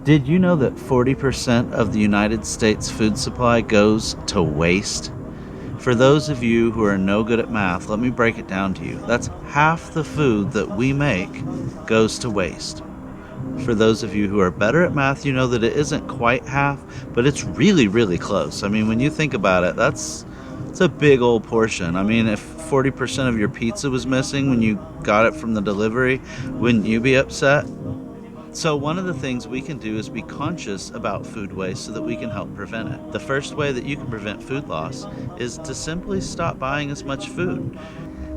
Did you know that 40% of the United States food supply goes to waste? For those of you who are no good at math, let me break it down to you. That's half the food that we make goes to waste. For those of you who are better at math, you know that it isn't quite half, but it's really, really close. I mean, when you think about it, it's a big old portion. I mean, if 40% of your pizza was missing when you got it from the delivery, wouldn't you be upset? So one of the things we can do is be conscious about food waste so that we can help prevent it. The first way that you can prevent food loss is to simply stop buying as much food.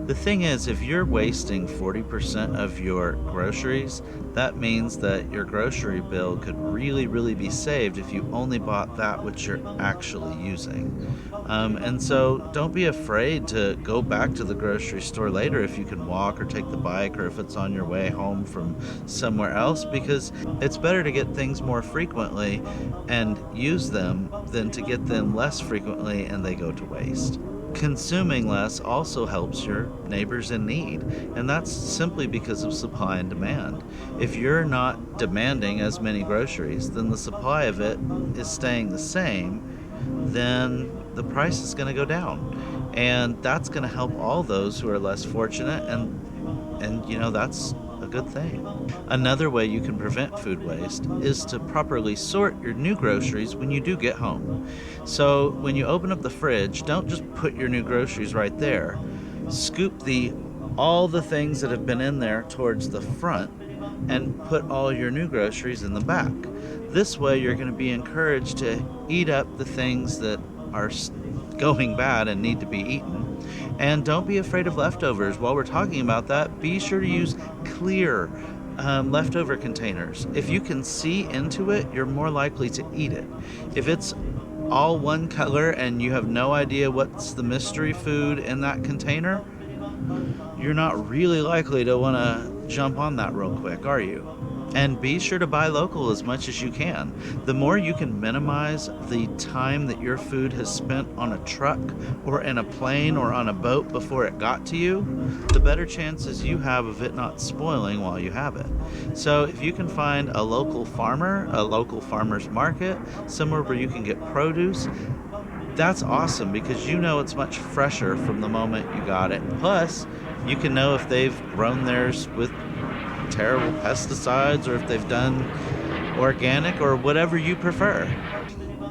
The thing is, if you're wasting 40% of your groceries, that means that your grocery bill could really be saved if you only bought that which you're actually using. And so don't be afraid to go back to the grocery store later if you can walk or take the bike, or if it's on your way home from somewhere else, because it's better to get things more frequently and use them than to get them less frequently and they go to waste. Consuming less also helps your neighbors in need, and that's simply because of supply and demand. If you're not demanding as many groceries, then the supply of it is staying the same, then the price is going to go down, and that's going to help all those who are less fortunate, and that's a good thing. Another way you can prevent food waste is to properly sort your new groceries when you do get home. So when you open up the fridge, don't just put your new groceries right there. Scoop all the things that have been in there towards the front and put all your new groceries in the back. This way you're going to be encouraged to eat up the things that are going bad and need to be eaten. And don't be afraid of leftovers. While we're talking about that, be sure to use clear leftover containers. If you can see into it, you're more likely to eat it. If it's all one color and you have no idea what's the mystery food in that container, you're not really likely to want to jump on that real quick, are you? And be sure to buy local as much as you can. The more you can minimize the time that your food has spent on a truck or in a plane or on a boat before it got to you, the better chances you have of it not spoiling while you have it. So if you can find a local farmer, a local farmer's market, somewhere where you can get produce, that's awesome, because you know it's much fresher from the moment you got it. Plus, you can know if they've grown theirs with terrible pesticides or if they've done organic or whatever you prefer.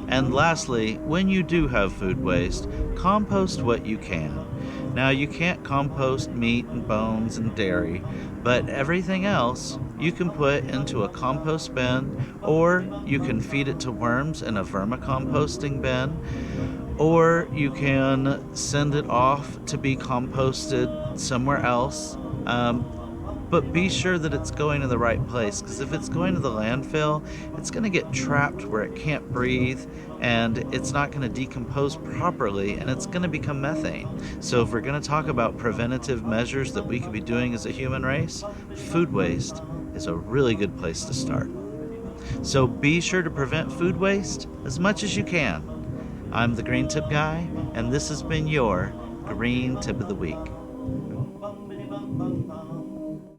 And lastly, when you do have food waste, compost what you can. Now, you can't compost meat and bones and dairy, but everything else you can put into a compost bin, or you can feed it to worms in a vermicomposting bin, or you can send it off to be composted somewhere else. But be sure that it's going to the right place, because if it's going to the landfill, it's going to get trapped where it can't breathe, and it's not going to decompose properly, and it's going to become methane. So if we're going to talk about preventative measures that we could be doing as a human race, food waste is a really good place to start. So be sure to prevent food waste as much as you can. I'm the Green Tip Guy, and this has been your Green Tip of the Week.